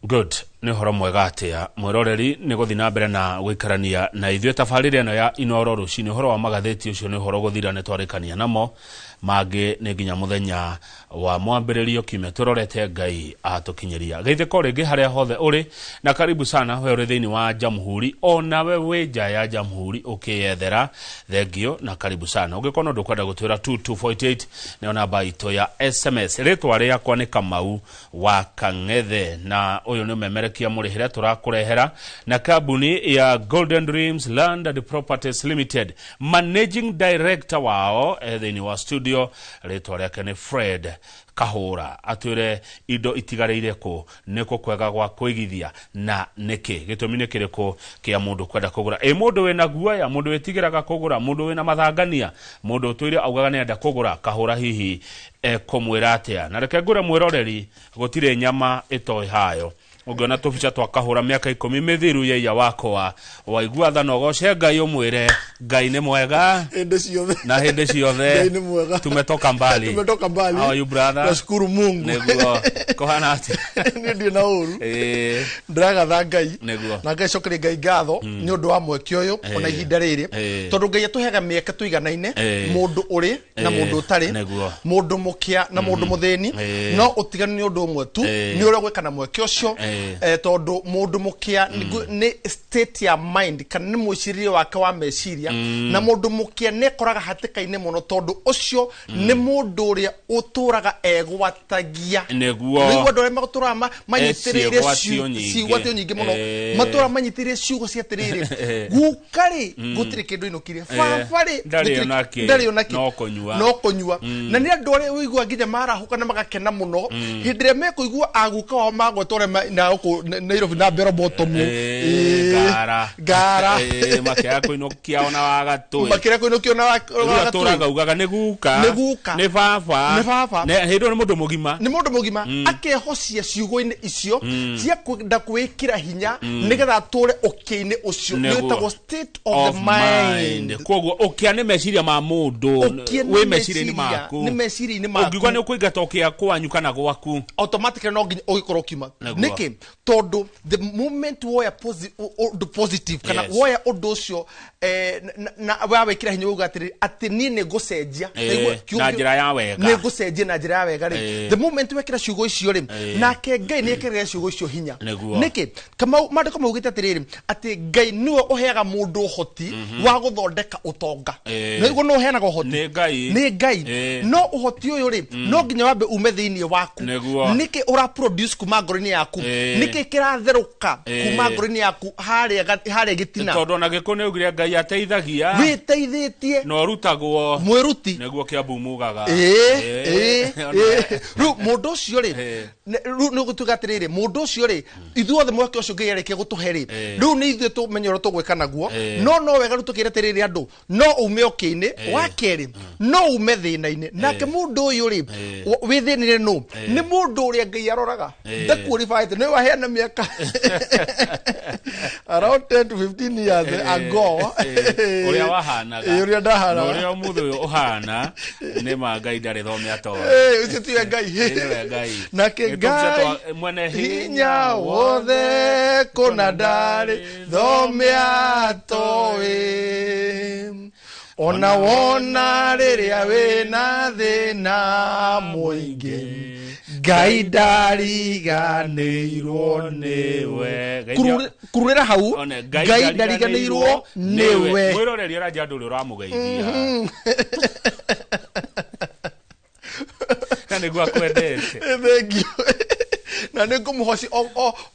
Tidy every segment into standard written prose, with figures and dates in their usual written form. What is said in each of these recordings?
Good. Ni horo mwega atia mwiroreri ni guthi na mbere na gwikarania na ithuĩ tabarĩra ĩno ya Inoro Rucinĩ. Horo wa magatheti ũcio nĩ horo guthira nĩ twarĩkania namo mangĩ nĩ nginya muthenya wa mwambĩrĩrio kiumia tũrorete Ngai atukinyeria. Geithĩko rĩngĩ harĩa hothe ũrĩ na karibu sana we ũrĩ thĩinĩ wa Jamhuri ona we wĩ nja ya Jamhuri ũkĩyethera thengio na karibu sana. Ũngĩkorwo ndũkwenda gũtwĩra 2248 nĩ namba itũ ya SMS. Rĩtwa rĩakwa nĩ Kamau wa Kang'ethe na ũyũ nĩ memerekia mũrĩhĩre tũrakũrehera na kambuni ya Golden Dreams Land and Properties Limited. Managing Director wao thĩinĩ wa studio rĩtwa rĩake nĩ Fred Kahura. Atwĩre indo itigarĩire kũ nĩkũ kwega gwa kũigithia na nĩkĩ gĩtũmi nĩ kĩrĩkũ kĩa mũndũ kwenda kũgũra. Mũndũ wĩna guoya, mũndũ wĩtigĩraga kũgũra, mũndũ wĩna mathangania, mũndũ ũtwĩre augaga nĩ enda kũgũra, Kahura hihi kũmwĩra atĩa. Na reke ngũre mwĩroreri gũtirĩ nyama ĩtoĩ hayo. Ũngĩona tũbica twa Kahura mĩaka 10 mĩthiru yaiya wakwa waigua tha nogoce Ngai ũmwĩre Ngai nĩ mwega na hĩndĩ ciothe Ngai nĩ mwega tumetoka mbali. How are you brother? Nashukuru Mungu. Nĩguo kohana ati nĩ ndĩ na ũru ndagatha Ngai nĩguo na ngacokere Ngai ngatho nĩ ũndũ wa mweke ũyũ ona ihinda rĩrĩ tondũ Ngai atũheaga mĩeke tũiganaine mũndũ ũrĩ na mũndũ ũtarĩ mũndũ mũkĩa na mũndũ mũthĩni no ũtiganu nĩ ũndũ ũmwe tu nĩ ũrĩa gwĩkana mweke ũcio tondu mundu mukia ni state ya mind kana ni mwicirio wake wa meciria na mundu mukia ne koraga hatikaine muno tondu ucio ni mundu uria uturaga egwatagia neguo niguo ndore magutura manyitirire ciugwatio nyingi muno matura manyitirire ciugo cia tirire gukari gutire kindu inukire fafari ndari onaki no konyua na ni andu aria uigua nginya marahuka na magakena muno hindire mekuigua aguka wa magwetore na Nairobi na Bero Bottom gara makira kuinukia ona wagatui makira kuinukia ona wagatui turaga ugaga ni guka ni baba ne hindo ni mundu mugima akehocia ciugo-ini icio cia kwenda kwikira hinya nigetha ature ukiini ucio nĩtagwo state of the mind. Koguo ukia ni meciria ma mundu we meciria-ini maku ni meciria-ini maku ungigwa ni ukuingata ukia kwanyu kana gwaku automatically no nginya ugikorwo kiuma niki todo the moment where positive kana where undu ucio na wawe kira hinya ugatiri ati ni ngucenjia na njira ya wega ni ngucenjia na njira ya wega ri the moment wekira ciugo icio ri nake Ngai ni ekirira ciugo icio hinya niki kama mandiko maugite atiriri ati Ngai niwe uheaga mundu uhoti wa guthondeka utonga niguo no uheanaga uhoti ni Ngai no uhoti uyu ri no nginya wambe ume thiini waku niki ura produce kuma ngoro-ini yaku niki kiratheruka kuma ngoro-ini yaku haria gitina tondu na giko ni ugire Ngai ateithagia witeithitie no rutagwo mwiruti niguo kiambu mugaga ru mundu ucio ri ru gutugatiriri mundu ucio ri ithuothe mweke ucio Ngai areke gutuheri ru ni ithuĩ tumenyero tugweka naguo no wega rutukire tiriri andu no ume okiini wa keri no ume thina-ini nake mundu uyu ri withinire no ni mundu uria Ngai aroraga ndakuorifaite ni waheana miaka around 10 to 15 years ago uria wahanaga uria ndahana uria muthu uyu uhana ni ma Ngai ndari thome atoe ucio ti Ngai Ngai nake Ngai mwene hinya wothe kuna ndari thome atoe ona wona riria wina thina muingi Ngai ndariganĩirwo niwe kururira hau Ngai ndariganĩirwo niwe mwiroreri aranja nduri uramugeithia kana gwa kwendete thank you na nĩ ngũmũhoci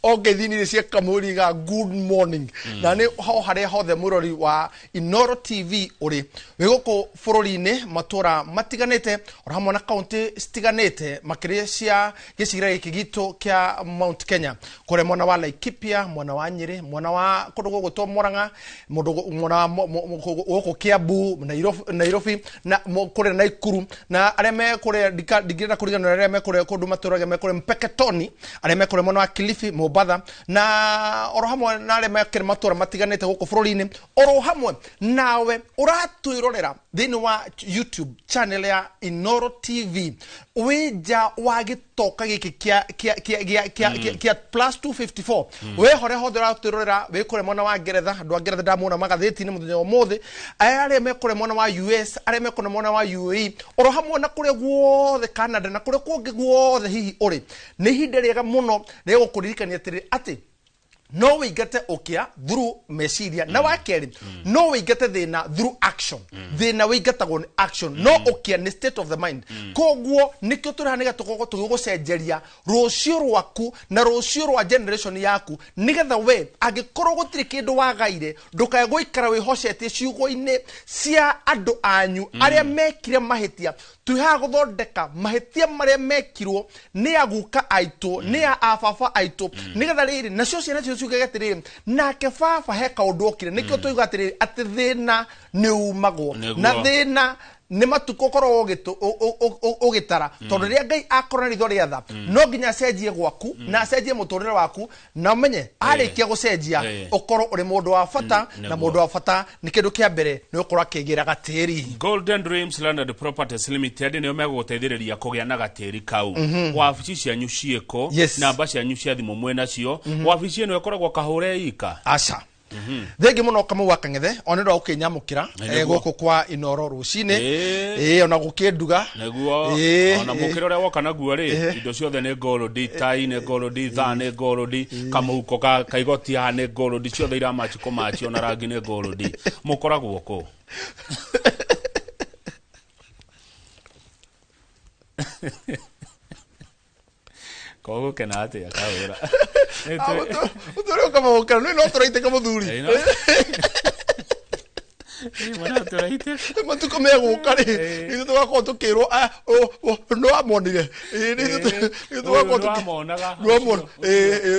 o ngeithi-inĩ cia Kamuriga good morning na nĩ ho harĩa hothe mũrori wa Inoro TV ũrĩ wĩ gũkũ bũrũri-inĩ matũra matiganĩte o hamwe na kaunti citiganĩte makĩria cia gĩcigĩrĩra gĩkĩ gitũ kĩa Mount Kenya kũrĩa mwena wa Laikipia mwena wa Nyĩrĩ mwena wa kũndũ gũgwĩtwo Mũrang'a mwena wa gũkũ Kiambu Nairobi na kũrĩa Naikuru na arĩa me kũrĩa ndingĩenda kũriganĩrwo arĩa me kũrĩa kũndũ matũraga me kũrĩa Mpeketoni arĩa me kũrĩa mwena wa Kilifi Mombasa na oro hamwe na arĩa me matũra matiganĩte gũkũ bũrũri-inĩ oro hamwe nawe ũratwĩrorera thĩinĩ wa YouTube channel ya Inoro TV wĩnja wa toka giki kia plus 254 we hore hodera turora we kore mwana wa Ngeretha andu a Ngeretha ndamona magatheti ni muthenya wa mothe are me kore mwana wa US are me kore mwana wa UAE oro hamwe na kure guothe Canada na kure kungi guothe hihi uri ni hinde riega muno ne gukuririkania ati no wigate okia through meciria na wakeri no wigate thina through action thina wigata gon action no okia ni state of the mind koguo nikyo turaniga tugogo tugucenjeria rucio rwaku na rucio rwa generation yaku nigetha we agikorwo gutiri kindu wagaire ndukae guikara wihocete ciugo-ini cia andu anyu aria mekire mahitia tuha guthondeka mahitia maria mekirwo ni aguka aitu ni ababa aitu nigetha riri nacio ciana ciuge atiri nake baba he kaundu okire nikyo tuiga atiri ati thina ni umagwo na thina ni matuko korwo ogitara tondu ria Ngai akorana ritho riatha no nginya cenjie gwaku na cenjie muturire waku na menye arikia gucenjia ukorwo uri mundu wa bata na mundu wa bata ni kindu kia mbere ni ukorwo akigira gatiri. Golden Dreams Landed Properties Limited ni meguteithiriria kugia na gatiri kau wabici cianyu cieko namba cianyu cia thimu mwena cio wabici ino ikoragwo kahure ika aca thenge muno kamu wa Kang'ethe onero ukinyamukira guku kwa Inoro rucine ona gukinduga neguo ona mukiro ria woka naguo ri indo ciothe ni golodi tai ni golodi tha ni golodi kamuko kaigoti ha ni golodi ciothe ira machiko machi ona rangi ni golodi mukoragwo ku kogo kenate akawira utoro kama ukana no turaite kama thuri mwana turaite matuko mego kare ni twako tukirwo no amonire ni twako tuamonaga no amon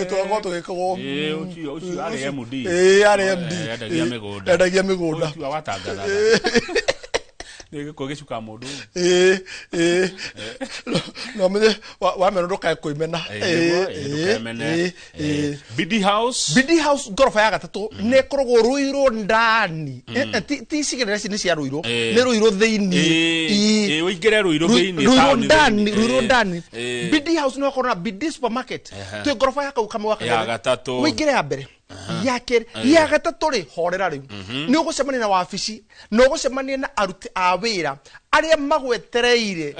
twako tukikwo uci ari MD ari MD ndagia migunda uci watangatha kugicuka mundu no me wa me ndoka kuimena BD House gorofa ya gatatu ne korogwo ruiro ndani ti sigere ni cia ruiro ne ruiro theini wigere ruiro theini ruiro ndani BD House no korona BD supermarket tu gorofa ya kama waka ya gatatu wigere ya mbere yake ya gatatu ri horera riu ni ugucemania na wabici no ugucemania na aruti a wira aria magwetereire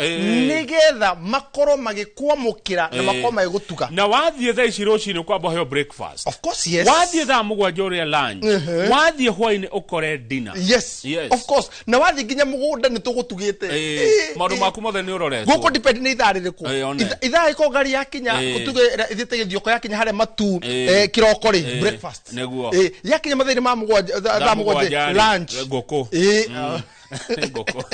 nigetha makoro magikwamukira na makoma magigutuka na wathie thaa ici rucini kwamba heo breakfast of course yes wathie thaa mugwanja uria lunch wathie hwaini ukore dinner yes of course na wathie nginya mugunda ni tugutugite maundu maku mothe ni uroretwo guko depend ni ithari riku ithaa iko ngari yakinya utuge ithite githioko yakinya hare matu kiroko ri breakfast neguo yakinya mathiri ma mugwanja thaa mugwanja lunch goko goko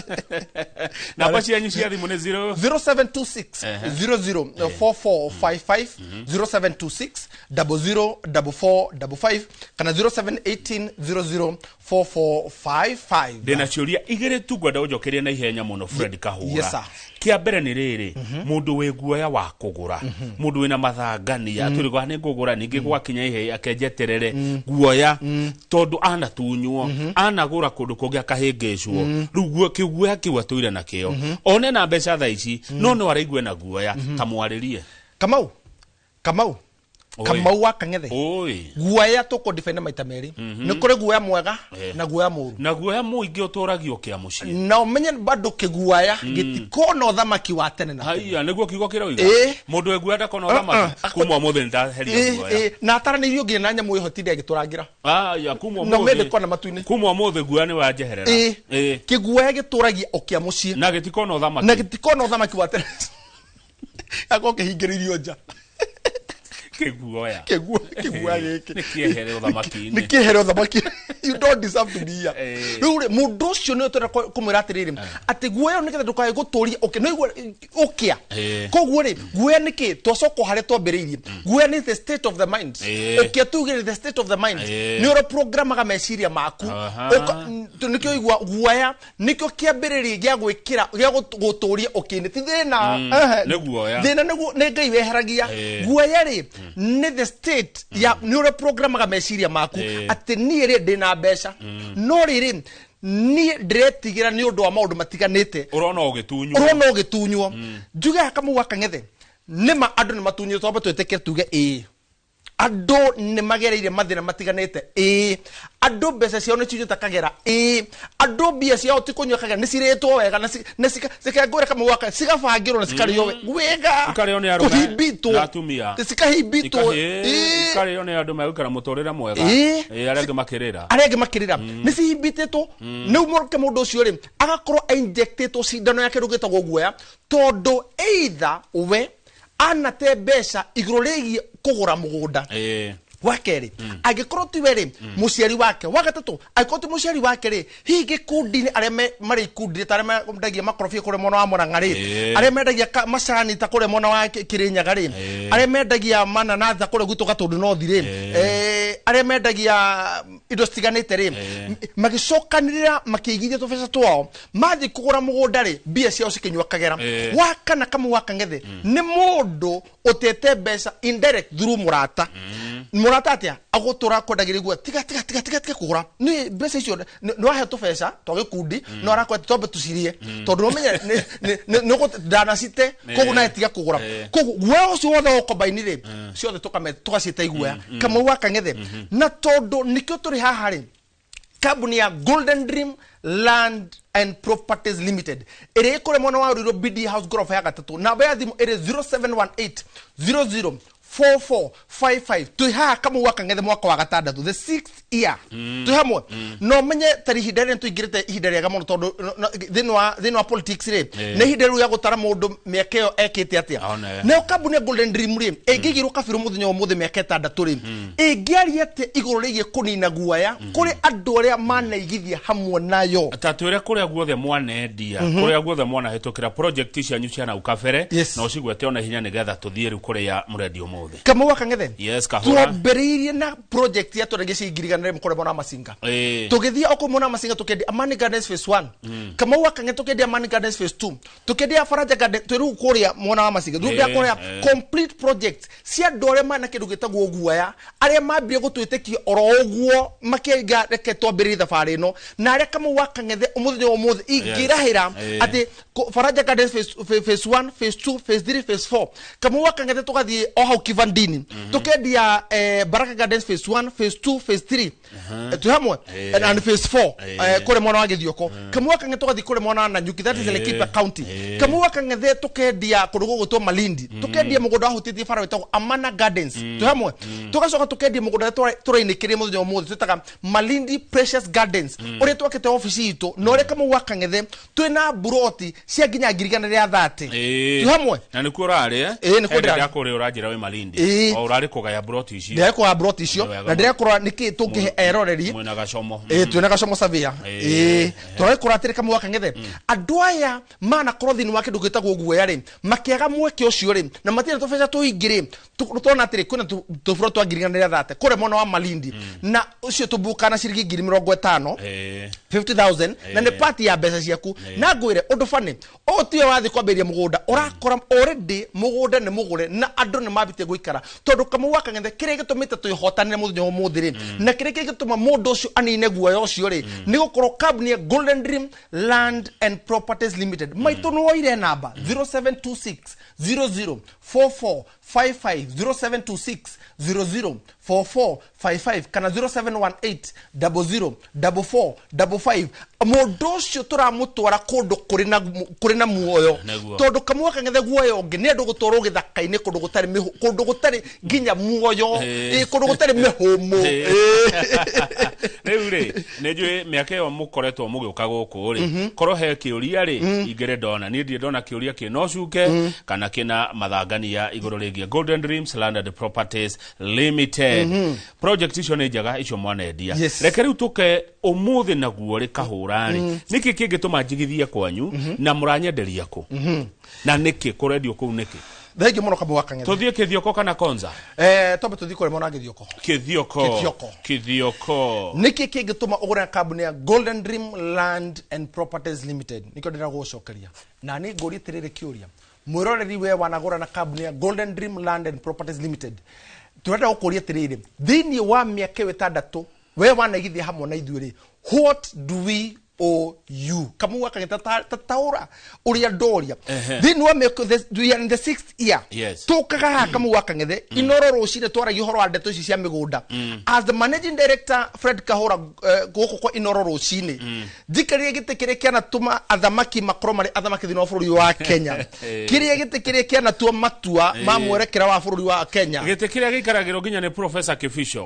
namba cianyu cia thimu ni 0726 004455 0726 004455 kana 0718 004455 ndina ciuria igire tu ngwenda unjokerie na ihenya muno Fred Kahura kia mbere ni riri mundu we guoya wa kugura mundu wina mathangania turigo ni ngugura ningi gwakinya ihe akenjeterere guoya tondu ana tunyuo anagura kundu kungi akahingicwo riu kiguoya kiwa tuire na kio one na mbeca tha ici no no araigue na guoya tamwaririe Kamau Kamau wa Kang'ethe guoya tuko defend maita meri ni kuri guoya mwega na guoya muru na guoya muingi uturagio kia mucii na umenye bado kiguoya gitikona uthamaki wa tene na haya niguo kiugo kiroiga mundu eguoya ndakona uthamaki kumwa muthe ndaheria guoya na ataranirio nginya na nyamu ihotire agiturangira ya kumwa muthe no mende kona matuini kumwa muthe guoya ni wanjeherera kiguoya gituragia okia mucii na gitikona uthamaki wa tene ako kihingiririo nja kiguoya giki nikiehere uthamaki you don't deserve to be here rure mundu ucio ni utara kumwira atiriri ati guoya niketha ndukae guturia okay no okia koguo ri guoya niki twacoko hare twambiriirie guoya ni the state of the mind okia tugire the state of the mind ni oro programaga meciria maku nikio igua guoya nikio kiambiririe gia gwikira gia guturia okay ni thina ni guoya thina ni Ngai weheragia guoya ri ni the state ya neuro programaga meciria maku ati ni ri ndina mbeca no riri ni ndretigira ni undu wa maundu matiganite urona ugitunywo njuga Kamau wa Kang'ethe nima andu ni matunye toba tweteke tuge andu ni magereire mathina matiganite andu mbeca ciao ni ciunye takagera andu mbia ciao ti kunywa kagera ni ciretwo wega na cikagore kama waka cigabangirwo na cikario wega ikario ni kuhibitwo na atumia cikahibitwo ikario ni andu magukara mutorira mwega arenge makirira ni cihibititwo ni umorke mundu ucio ri agakorwo injectitwo cindano yake rugitagwo guoya tondu either we anate mbeca iguru rigie kugura mugunda wakeri agikorwo tiwe ri muciari wake wagatatu agikorwo ti muciari wake ri higi kundi ni areme mari kundi tareme ndagia makorofia kure mwana wa Murang'a ri areme ndagia macani ta kure mwana wa Kirinyaga ri areme ndagia mananathi kure gutu gatundu no thiri areme ndagia indo stiganite ri magicokanirira makigithia tubesa twao mathi kugura mugunda ri mbia ciao cikinywa kagera wakana kama wakangethe ni mundu utete mbeca indirect through murata murata atia agutura kodagirigwa tiga kugura ni mbeca icio no ahe tubesa twagikundi no arakwete tobe tucirie tondu no menya no dana cite kogu na tiga kugura kogu wao cio wothe okobaini ri ciothe tukacita igwa kama wakangethe na tondu nikio turi haha ri kambuni ya Golden Dream Land and Properties Limited ere kore mwana wa Ruro BD House Grove ya gatatu namba ya thimu ere 0718 004455 tuha kama wakangethe mwaka wa gatandatu the 6th year tuhamwe no menye tari hidere tuigirite hidere ga muno tondu thinwa politics ri ne hideru ya gutara mundu miakeo ekite atia ne kambuni ya Golden Dream ri egigiru kabiru muthenya wa muthe miaka 6 ri egiari ate iguru rigie kunina guaya kuri andu aria manaigithia hamwe nayo tatwire kuria guothe mwanendia kuria guothe mwana hitukira project cia nyucia na ukabere no cigwete ona hinya nigetha tuthie ri kuria muredio muthe kama wakangethe yes kahora tuambiririe na project ya turegecia igiriganire mukore mona masinga tugithia okomona masinga tukendi Amani Gardens phase 1 kama wakangethe tukendi Amani Gardens phase 2 tukendi Faraja Garden twiru kuria mona wa masinga ndugia kuria complete project cia ndore mana kindu gitagwo guaya aria mambire gutwitekia oro oguo makiga reke twambiririe thabari no na aria kama wakangethe umuthenya wa muthe ingirahira ati Faraja Gardens phase 1 phase 2 phase 3 phase 4 kama wakangethe tugathie oha Kivandini tukendia Baraka Gardens phase 1 phase 2 phase 3 tuhamwe and phase 4 kule mwana wa Githioko kama wakangethe tugathie kule mwana na Nyuki that is Laikipia County kama wakangethe tukendia kurugo gutwa Malindi tukendia mugunda wa hutithi fara wetagwo Amana Gardens tuhamwe tugacoka tukendia mugunda turainikirie muthenya wa muthe twitaga Malindi Precious Gardens uri twakete office itu no ri kama wakangethe twina buroti cia nginya ngiriganire ya 30 tuhamwe na ni kurari ni kurari kuri urajira we Malindi o urari kugaya buroti icio ndire kwa buroti icio na ndire kura niki tungihe eroreri mwina gacomo twina gacomo savia tore kura atiri kama wakangethe andu aya mana krothini wake ndugitagwo guoya ri makiaga mweke ucio ri na matire tubesa tuingire tutona atiri kuna tuburo twangiriganire 30 kure mwana wa Malindi na ucio tubukana ciringi 50,000 50,000 na ne party ya mbeca ciaku na ngwire undu fani o tiyo wathi kwambiria mugunda urakora already mugunda ni mugure na andu ni mabite guikara tondu kama wakangethe kire gitumite tuihotanire muthenya wa muthiri na kire gituma mundu ucio anine guoya ucio ri ni gukorwo kambuni ya Golden Dream Land and Properties Limited maitu no ire namba 0726 004455 0726 004455 kana 0718 004455 mundu ucio turamutwara kundu kuri na muoyo tondu kama wakangethe guoyo onge ni andu gutwaro githaka-ini kundu gutari nginya muoyo kundu gutari mihumu riu ri nejwe miaka yo mukoretwo mugiuka guku ri koro he kiuria ri igere ndona ni ndie ndona kiuria kino cuke kana kina mathangania iguru rigie Golden Dreams Land and Properties Limited project icio ni njaga icio mwanendia reke riu tuke umuthi naguo ri kahurani niki kingituma njigithie kwanyu na muranyenderia ku na niki kurendio ku niki thenge muno kama wakangethe tuthie Kithioko kana Konza tobe tuthie kure mwana Githioko Kithioko niki kingituma ugura kambuni ya Golden Dream Land and Properties Limited niko ndira gucokeria na ni nguri tiriri kiuria mwiroreri we wanagura na kambuni ya Golden Dream Land and Properties Limited turenda gukuria tiriri thini wa miaka 6 we wanaigithia hamwe na ithuiri what do we Kamau wa Kang'ethe tataura uria ndoria thini wa we are in the 6th year tukaga Kamau wa Kang'ethe inoro rucire twaragia horo wa ndeto ici cia migunda as the managing director Fred Kahura goko kwa inoro rucine ndikaria gite kiria kiana tuma athamaki makoro mari athamaki thini wa bururi wa Kenya kiria gite kiria kiana tuma matua ma mwerekera wa bururi wa Kenya gite kiria gikaragiro ginya ni Professor Kifisho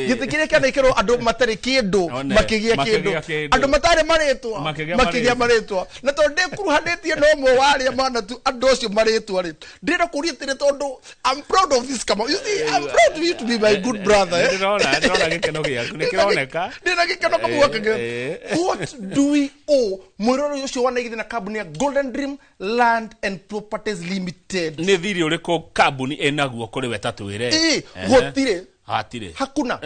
gite kiria kiana ikero andu matari kindu makigia kindu andu matari maritwa makigia maritwa na tonde kuruhanetie no mwe waria mana tu andu ucio maritwa ri ndira kuria tire tondu I'm proud of this Kamau. You see, I'm proud of you to be my good brother. Ndira gikeno giaku ni kironeka ndira gikeno Kamau wa Kang'ethe. What do we owe mwiroro ucio wanaigithia na kambuni ya Golden Dream Land and Properties Limited? ni thiri uriko kambuni enaguo kuri we tatwire gutire hatire hakuna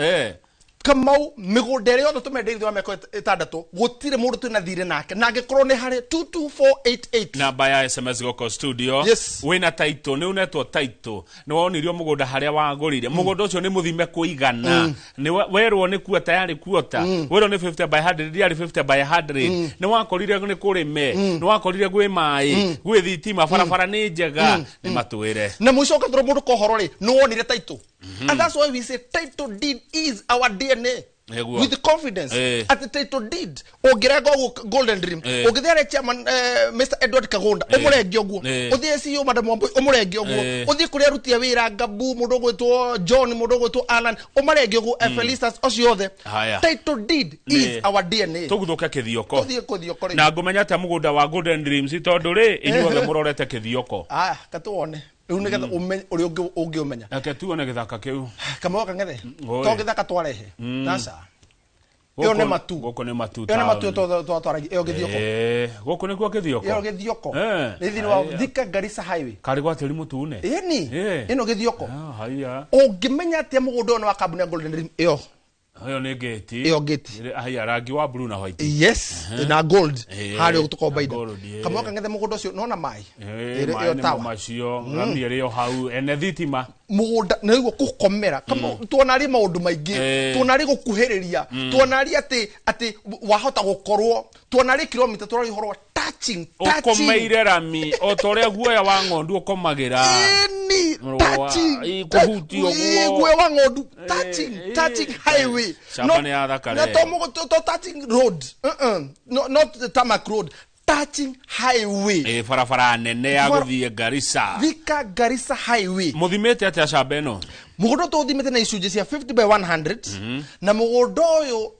Kamau migunda ĩrĩa yothe tũmendeithio wa mĩaka 6 gũtirĩ mũndũ twĩna thirĩ nake na angĩkorwo nĩ harĩ 22488 namba ya SMS goko studio wĩna taito nĩ unetwo taito nĩ wonirio mũgũnda harĩa wagũrire mũgũnda ũcio nĩ mũthime kũigana nĩ werwo nĩ kuota yarĩ kuota werwo nĩ 50 by 100 yarĩ 50 by 100 nĩ wakorire nĩ kũrĩme nĩ wakorire gwĩ maĩ gwĩ thitima barabara nĩ njega nĩ matwĩre na mũico ũkathũra mũndũ kohoro rĩ nĩ wonire taito and that's why we say title deed is our DNA. With the confidence at the title deed ogirego Golden Dream ogithere chairman Mr Edward Kagonda omurenge oguo othie CEO Madam Wambui omurenge oguo othie kuria rutia wira Gabu mundu gwetwo John mundu gwetwo Alan omurenge oguo Felicitas ociothe title deed is our DNA tuguthuka kithioko othie kuthioko na ngumenya ata mugunda wa Golden Dreams tondu ri inyuothe murorete kithioko katuone riu nigetha umenye uri ungiumenya ake tuone githaka kiu Kamau wa Kang'ethe to githaka twarehe nasa yo ne matu goko ne matu yo ne matu to twaragi yo githioko goko ne kwa githioko yo githioko ni thini wa Thika Garissa highway kari gwa tiri mutune ni ino githioko haya ungimenya atia mugundo no wa kambuni ya Golden Dream iyo ni gate iyo gate haya rangi wa blue na white na gold hari utukombaida Kamau wa Kang'ethe mugundo cio no na mai iyo tawa macio ngamiere yo hau ene thitima mugunda niguo kukomera kama tuonari maundu maingi tuonari gukuhiriria tuonari ati wahota gukorwo tuonari kilomita turari horo touching ukomeire rami otoria guoya wa ng'ondu ukomagira touching kuhuti oguo guoya wa ng'ondu touching highway no to touching road not the tarmac road touching highway farafara nene ya guthie Garissa Thika Garissa highway muthimete atia shamba eno mugundo to thimete na icunjĩ cia 50 by 100 na mugundo uyu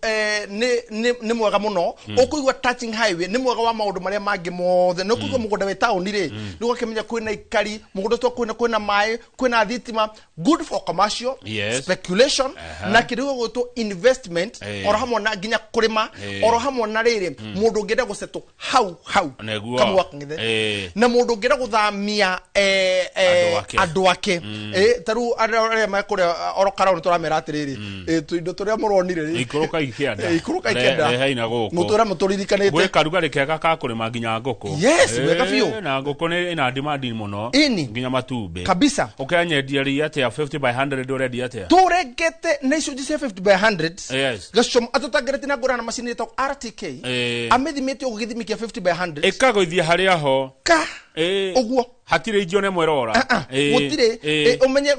ni mwega muno ukuigwa touching highway ni mwega wa maundu maria mangi mothe no kuigwa mugunda we town ri ni gwakimenya kwina ikari mugundo to kwina mai kwina thitima good for commercial speculation na kidogo goto investment oro hamwe na ginya kurima oro hamwe na riri mundu ngenda guseto hau Kamau wa Kang'ethe na mundu ngenda guthamia andu ake taru makuria orokara uri turamera atiriri tuindo turia muronire ikuruka ikienda haina goko mutura muturirikanite gwe karugari kega ka kurima nginya ngoko wega biu na ngoko ni ina demand muno nginya matumbe kabisa ukanyendia ria atia 50 by 100 already atia turegete na icunjĩ cia 50 by 100 gacom atutagerete na ngurana macini ita RTK amethimite ugithimi kia 50 by 100 ikagoithia haria ho uguo hatire ijione mwerora gutire umenye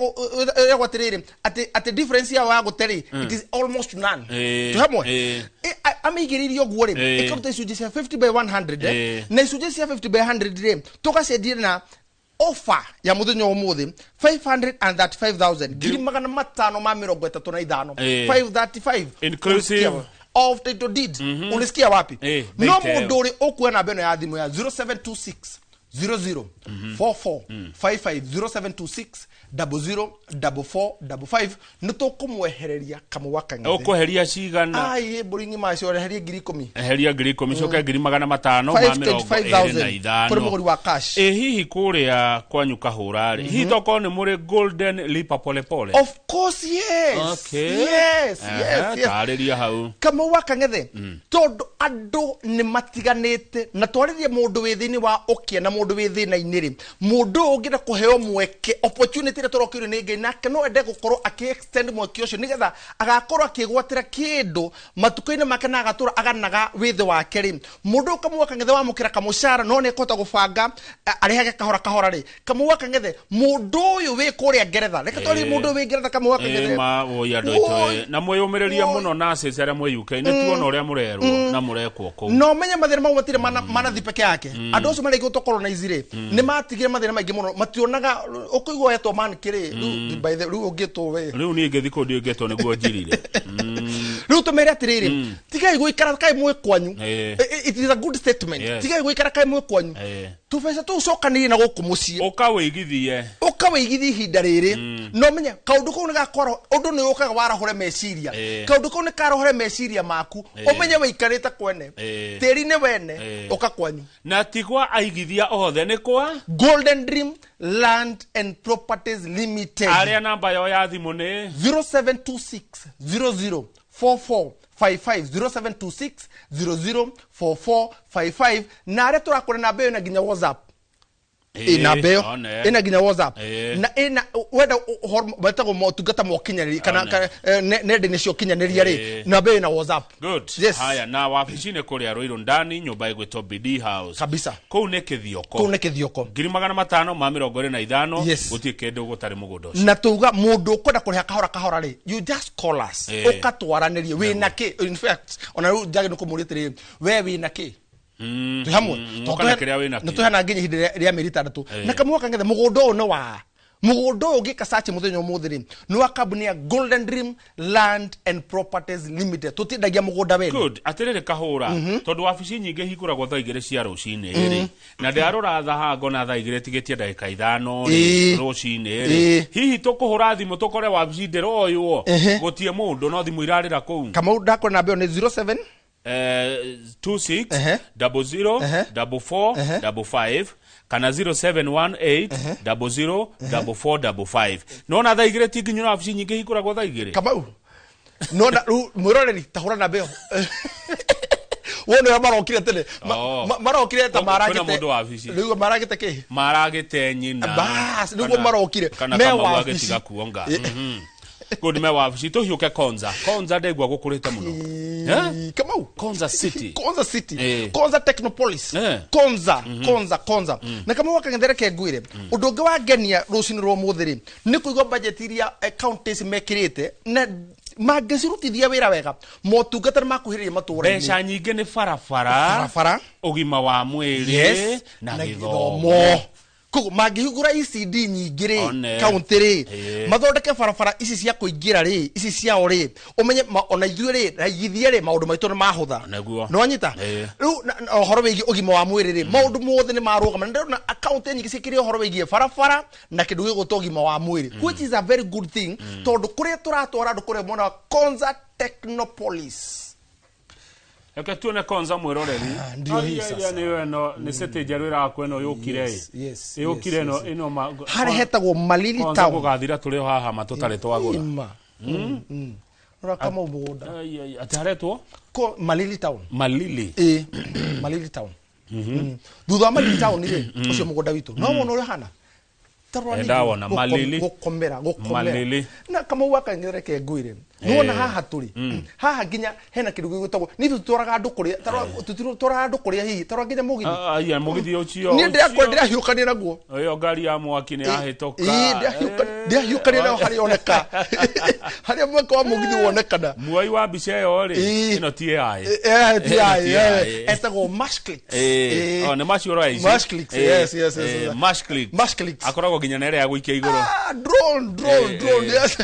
gwatiriri ati difference ya wa guteri it is almost none tuhamwe amigiririo uguo ri ikaruta icunjĩ cia 50 by 100 na icunjĩ cia 50 by 100 ri tugacendia na offer ya muthenya umuthi 535,000 ngiri magana matano ma 35 535 inclusive of title deed unisikia wapi no mundu uri ukuwa na beno ya thimu ya 0726 004455 0726 004455 nitukumwehereria Kamau wa Kang'ethe ukuheria cigana buringi macio reheria 10,000 eheria 10,000 coka 5,500 ma 25,000 kuri muguri wa cash hihi kuria kwanyu kahura ri hihi toko ni muri Golden lipa pole pole of course yes tariria hau Kamau wa Kang'ethe tondu andu ni matiganite na twaririe mundu wi thini wa ukia na mundu wi thina-ini ri mundu ungira kuheo mweke opportunity ri torokire ni ngai nake no ende gukorwo extend mweke ucio nigetha agakorwo akigwatira kindu matuko-ini make na agatura aganaga withi wake ri mundu kamuaka ngethe wamukira kamushara no ne kota gubanga arihage kahora ri kamuaka ngethe mundu uyu wi kuria Ngeretha reke tori mundu wi Ngeretha kamuaka ngethe ma oya ndoito na mwiyumiriria muno na sese aria mwe UK ni tuona uria murerwo na murekwo ku no menye mathira mau matire mana thi peke yake andu acio marege to colonize ri ni matigire mathira maingi muno mationaga ukuigwa yetwo man kiri by the ru ugitwo we riu ni ngethi kundi ngetwo niguo njirire riu tumere atiriri tigai guikara kai mwe kwanyu it is a good statement tigai guikara kai mwe kwanyu tubesa tu cokanire na guku mucii ukaweigithie ihinda riri no menye kaundu kau ni gakoro undu ni ukaga warahure meciria kaundu kau ni karahure meciria maku umenye weikarite kwene tiri ni wene uka kwanyu na tigwa aigithia othe ni kwa Golden Dream Land and Properties Limited aria namba yo ya thimu ni 0726 004455 0726 na aria turakora na beyo na ginya WhatsApp ina beyo ina ginya WhatsApp na ina wenda wetago motungata mokinyaniri kana nende nicio kinyaniri ri na beyo na WhatsApp good yes. Haya na wabici-ini kuria Ruiru ndani nyumba igwitwo BD House kabisa kou ni kithioko 525 yes. gutie kindu gutari mugundo ucio na tuga mundu kwenda kuriha kahora ri you just call us ukatwaranirie wina ki in fact ona ru jage no kumurite we wina ki tuhamwe tuhana nginya hinde ria merita ndatu na kamuaka ngethe mugundo no wa mugundo ugika sachi muthenya umuthiri no wa company ya Golden Dream Land and Properties Limited tutindagia mugunda wene good atirire kahura tondu wabici nyingi hikuragwo thaa 2 cia rucini ri na ndarora thahango na thaa 2 tigetie ndagika 5 ri rucini ri hihi tukuhura thimu tukore wabici ndiroywo gutie mundu no thimu irarira kou kama ndakora na mbeo ni 07 26 00 44 55 kana 0718 00 4455 nona thaa 2 tinginyo na wabici nyingi hikuragwo thaa 2 kama nona mwiroreri tahura na mbeo wono ya marokire tene marokire ta maragite riu maragite ki maragite nyina bas riu marokire me wabici gakuonga good me wabici tuhiuke Konza ndegwa gukurite muno Kamau Konza City Konza Technopolis Konza na kama wakangethereke ngwire undu ungi wagenia rucini rwo muthiri ni kuigwa budget iria counties mekirite na magicirutithia wira wega motungata makuhiriria matura mbeca nyingi ni barabara ugima wa mwiri na githomo kugo magihugura ECD nyingiri county ri mathondeke barabara ici cia kuingira ri ici cia ori umenye ona ithuĩ ri raigithie ri maundu maitu ni mahutha no anyita riu horo wigi ugima wa mwiri ri maundu mothe ni marugama ndona account nyingi cikirie horo wigi barabara na kindu giguto ugima wa mwiri which is a very good thing tondu kuria turatwara ndu kuria mona Konza Technopolis Eka tuone Konza mwiroreri ndio hii sasa ni weno ni sete jarwira kweno yukire yukire no ino ma hari hetagwo Malili Town Konza kugathira turi haha matutare twagura ora kama umugunda ataretwo ko Malili Town Malili Town thutha Malili Town ri ucio mugunda witu no wono uri hana ndawona Malili gukomera na kama wakangereke ngwire nuona haha turi haha nginya hena kindu gigutagwo ni tuturaga andu kuria tuturaga andu kuria hihi tarwa nginya mugithi aya mugithi ucio ni ndira hiukania naguo iyo ngari ya mwaki ni ahitoka ndira hiukania na hari oneka hari mwako wa mugithi wonekana muoi wa bica yo ri ino ti ai estago Mashclick ne macioro ici Mashclick yes Mashclick akoragwo nginya nere ya guikia iguru drone yes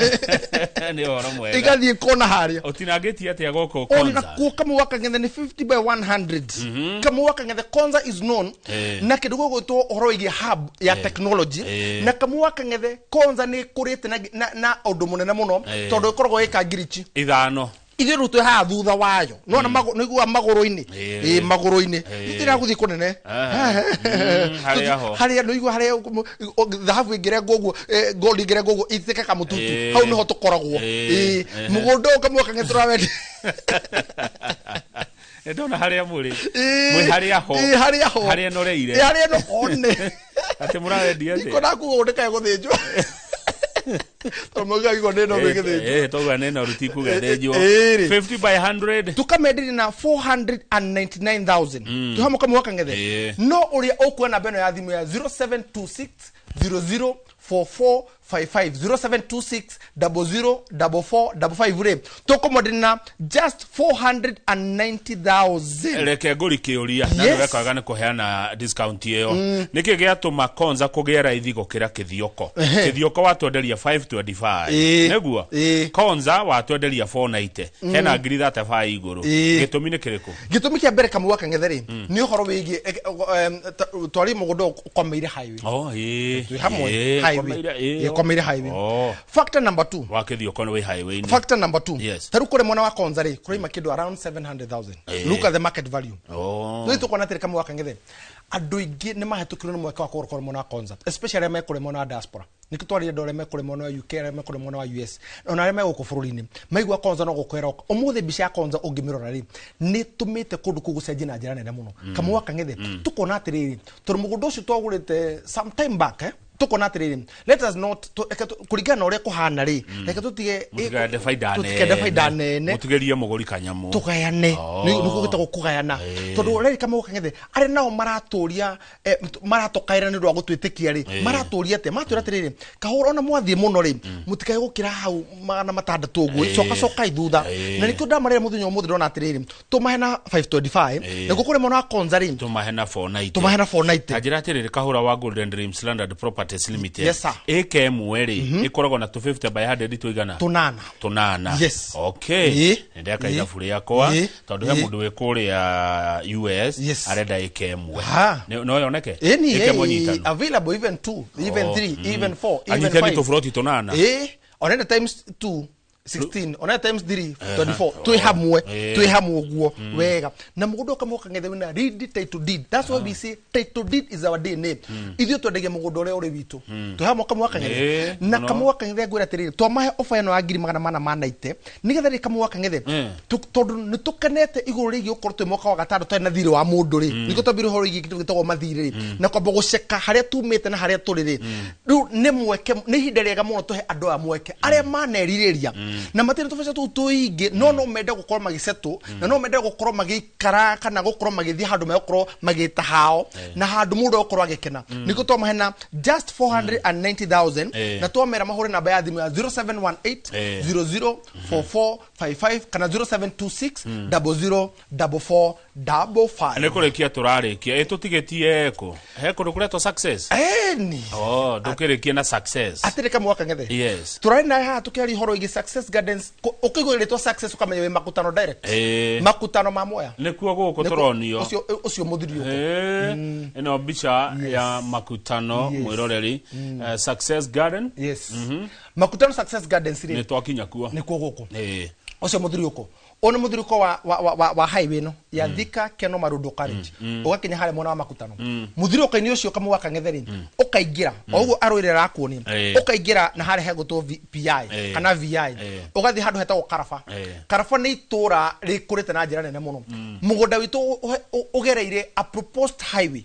ni horo mwega igathie kona haria utinangitie atia goko Konza ona kama wakangethe ni 50 by 100 kama wakangethe Konza is known na kindu gugwitwo horo wigi hub ya technology na kama wakangethe Konza ni kurite na undu munene muno tondu ikoragwo ikangirichi ithano ithe rutwe ha thutha wayo nona nigua maguru-ini maguru-ini itira guthii kunene haria nigua haria dhahabu ingire ngoguo gold ingire ngoguo itike kamututu hau niho tukoragwo mugunda ukamwe kangetura wendi ndona haria muri mwe haria ho haria noreire haria no one ati muraendia ati kona kugoneka guthinjwo tomoga igoneno begithinjwo toga neno rutiku gathejwo 50 by 100 tukamendiri na 499,000 tuhamuka mwaka ngethe no uria okuona beno ya thimu ya 0726 00 4455 0726 004455 ure tukomodina just 490,000 reke nguri kiuria na wekaga ni kuheana discount iyo niki giatuma Konza kugia raithi gukira kithioko watwenderia 525 neguo Konza watwenderia 490 hena ngiri 35 iguru gitumi ni kiriku gitumi kia mbere kamwaka ngetheri ni uhoro wigi twari mugundo ukomeire highway hamwe highway komeire highway factor number 2 wakithioko ni highway factor number 2 taru kure mwana wa Konza ri kuri makido around 700,000 look at the market value ndio tukona tere kama wakangithe andu ingi ni mahetukirwo ni mweka wa kugura mwana wa Konza especially me kure mwana wa diaspora nikitwarire ndore me kure mwana wa UK me kure mwana wa US ona re me guko bururi-ini maigwa Konza no gukwera umuthe bica ya Konza ungimirora ri ni tumite kundu kugucenjia na njira nene muno kama wakangithe tukona atiriri turu mugundo ucio twagurite sometime back tukona atiriri let us not kurigana uria kuhana ri reke tutige faida nene mutigerie muguri kanyamu tukayane niko gitagwo kugayana tondu reri kama ukangithe ari nao maraturia maratokaira ni rwa gutwitikia ri maraturia te matura atiriri kahura ona mwathie muno ri mutikae gukira hau magana matandatu uguo coka ithutha na nikio ndamarire muthinyo muthi ndona atiriri tumahena 525 niko kure mona Konza ri tumahena 490 ajira atiriri kahura wa Golden Dreams Landed Properties Limited yes sir AKM eri ikoragwo na 250 by 100 tuigana tunana yes okay ndia kaida furi yakwa tondu he mundu wikuri ya US arenda AKM no yoneke AKM nyitano available even 2 even 3 even 4 even 5 anyitani tofauti tunana on times 2 16 on times 3 24 twi hamwe uguo wega na mugundo kamoka ngethe wina read title deed that's why we say title deed is our DNA ithio twendegia mugundo ule uri witu twi hamwe kamwaka ngethe na kamwaka ngethe gwira tiriri twamahe offer eno ya ngiri magana mana manaite nigetha ri kamwaka ngethe tondu ni tukenete iguru rigi ukorwo twi mwaka wa gatano twa na thiri wa mundu ri niko twambire horo igi gitagwo mathiri ri na kwamba guceka haria tumite na haria turi ri riu ni mweke ni hinda riega muno tuhe andu a mweke aria maneririria na matire tufasha tu tuige no mende gukorwo magiseto na no mende gukorwo magikara kana gukorwo magithia handu mekorwo magita hao na handu mundu gukorwo agikena niko twamahena just 490,000 na twamera mahure namba ya thimu ya 0718 004455 kana 0726 004455 nikurekia turarikia tutigetie ko he kundu kuretwo success ni ndukirekia na success atire kama wakangethe yes turari na ha tukeri horo igi Success Gardens ukigwiritwo Success ukamenya we makutano direct makutano mamoya nikuo guko turonio ucio muthirio eno bicha ya makutano mwiroreri Success Garden yes makutano Success Gardens ri ni twakinya kuo nikuo guko ucio muthirio uko ona muthiruko wa highway no ya Thika Keno Marundo College ugakinya hare mwana wa makutano muthiruko ni ucio kama wakangetheri ukaingira oguo aroire rakuoni ukaingira na hare heguto PI kana VI ugathi handu hetagwo Karafa ni itura rikurite na njira nene muno mugunda witu ugereire a proposed highway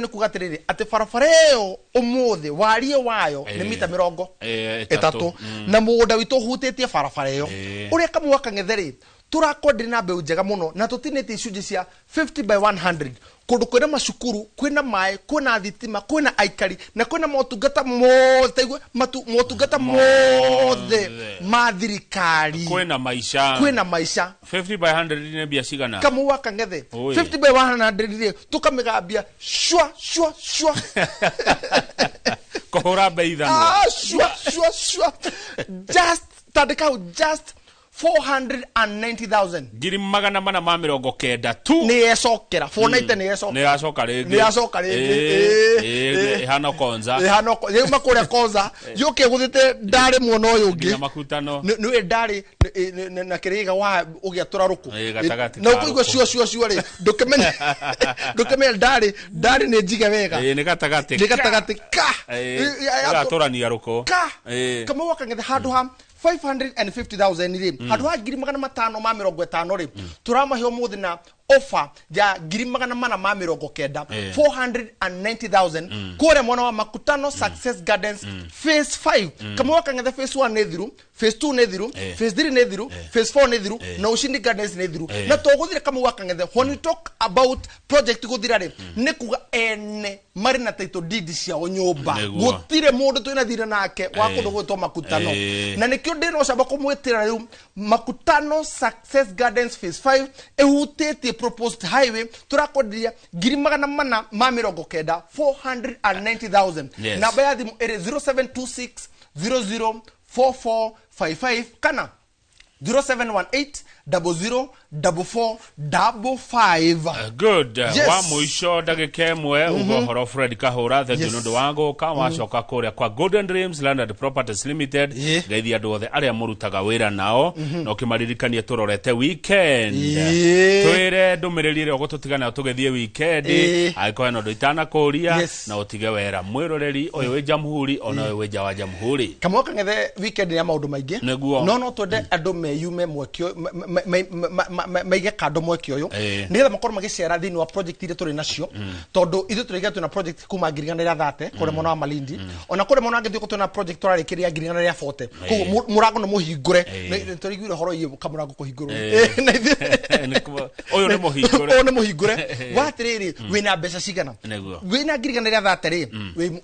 ni kugatiriri ati barabara iyo umuthe warie wayo ni mita 30 na mugunda witu hutitie barabara iyo uria kamu wakangetheri turakodri na mbeu njega muno na tutinete icunji cia 50 by 100 kundu kwina macukuru kwina mai kwina thitima kwina aikari na kwina motungata mothe motungata mothe ma thirikari kwina maisha 50 by 100 ni bia cigana kamu wakangethe 50 by 100 tukamigambia shwa kohora beithano shwa just tandika just 490,000 ngiri magana mana ma 90 tu ni yesokera 490 ni yacoka ringi hano Konza ye makore Konza yuke guthite ndari muono uyu ngi makutano ni ndari na kiriga wa ugiatura ruku na ukuigwa cio ri ndukemenya ndari ni njiga wega ni gatagati ka gatorania ruku kama wakangethe handu ha 550,000 ri handu ha 550 ri turamahe umuthi na offer ya 490 490,000 kore mwana wa Makutano Success Gardens phase 5 kama wakang'ethe phase 1 nethiru phase 2 nethiru phase 3 nethiru phase 4 nethiru na Ushindi Gardens nethiru na toguthire kama wakang'ethe when we talk about project guthira ri ni kuga ene marina title deed cia nyumba gutire mundu twina thira nake wa kundu gwitwo Makutano na nikio ndino camba kumwitira riu Makutano Success Gardens phase 5 ehutete proposed highway turakondiria 490,000 490,000 namba ya thimu ere 0726 004455 kana 0718 004455. Good. Wa muisho dagike mwe ugohoro Fred Kahura thank you ndo wangu kama coka kuria kwa Golden Dreams Landed Properties Limited geithia andu othe aria murutaga wira nao no kimaririkanie turorete weekend twire ndumiriri ogotutigana tugethie weekend aiko no nditana kuria na utige wera mwiroreri oyo we jamhuri ona we wa jamhuri kama kang'ethe weekend ya maundu maingi no twende andu meyume mwekio maige kando mwekio uyu nigetha makorwo magicera thini wa project ile turi nacio tondu ithu turiga tuna project kuma ngirigana ria 30 kure mwana wa Malindi ona kure mwana ngithio tuna project turarikiria ngirigana ria 40 koguo murango no muhingure turigwire horo iye kamurango kuhingurwo oyo ni muhingure watiriri wina mbeca cigana wina ngirigana ria 30 ri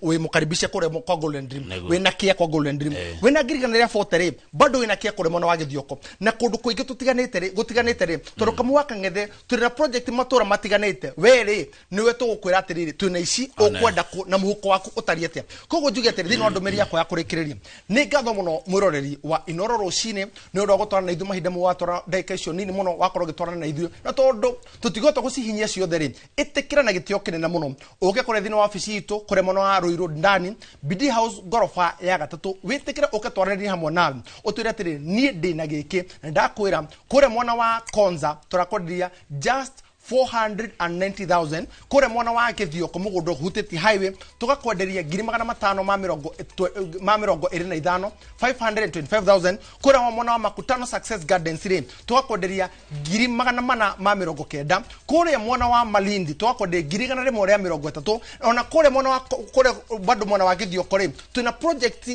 we mukaribisha kure kwa Golden Dream wina kia kwa Golden Dream wina ngirigana ria 40 ri bado wina kia kure mwana wa Githioko na kundu kuingi tutiganite ri gutiganite ri tondu kamu wakang'ethe turi na project matura matiganite weri niwe tugukwira atiriri twina ici ukwenda na muhuko waku utariete koguo njuge atiri thini andu meri yakwa ya kurikiriria ni ngatho muno mwiroreri wa Inoro Rucini ni undu gutwarana na ithu mahinda mu watwara ndagika icio nini muno wakorwo gitwarana na ithu na tondu tutigota gucihinyia ciothe ri itikira na gitio kinene muno uke kure thini wa ofisi itu kure muno wa Ruiru ndani BD House gorofa ya gatatu witikira uke twarana hamwe nawe utwira atiri nie ndina giki ndakwira kure mwana wa Konza turakondia just 490,000 kure mwana wa Githioko mugundo huteti highway tugakwenderia 525 525,000 kure mwana wa Makutano Success Gardens ri tugakwenderia 490 kure mwana wa Malindi tugakwenderia 130 ona kure mwana wa kure bado mwana wa Githioko ri tuna project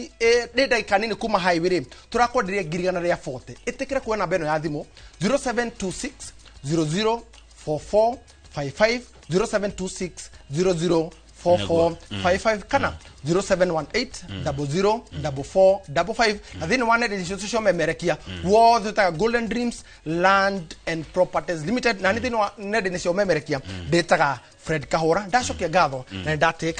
data ikanini kuma highway ri turakwenderia 140 itikira kuona beno ya thimu 0726 004455 0726 004455 kana 0718 004455 athini wane registration memerekia wothe ta Golden Dreams Land and Properties Limited na nithini wa nede nisio memerekia ndetaga Fred Kahura ndacokia ngatho na ndateka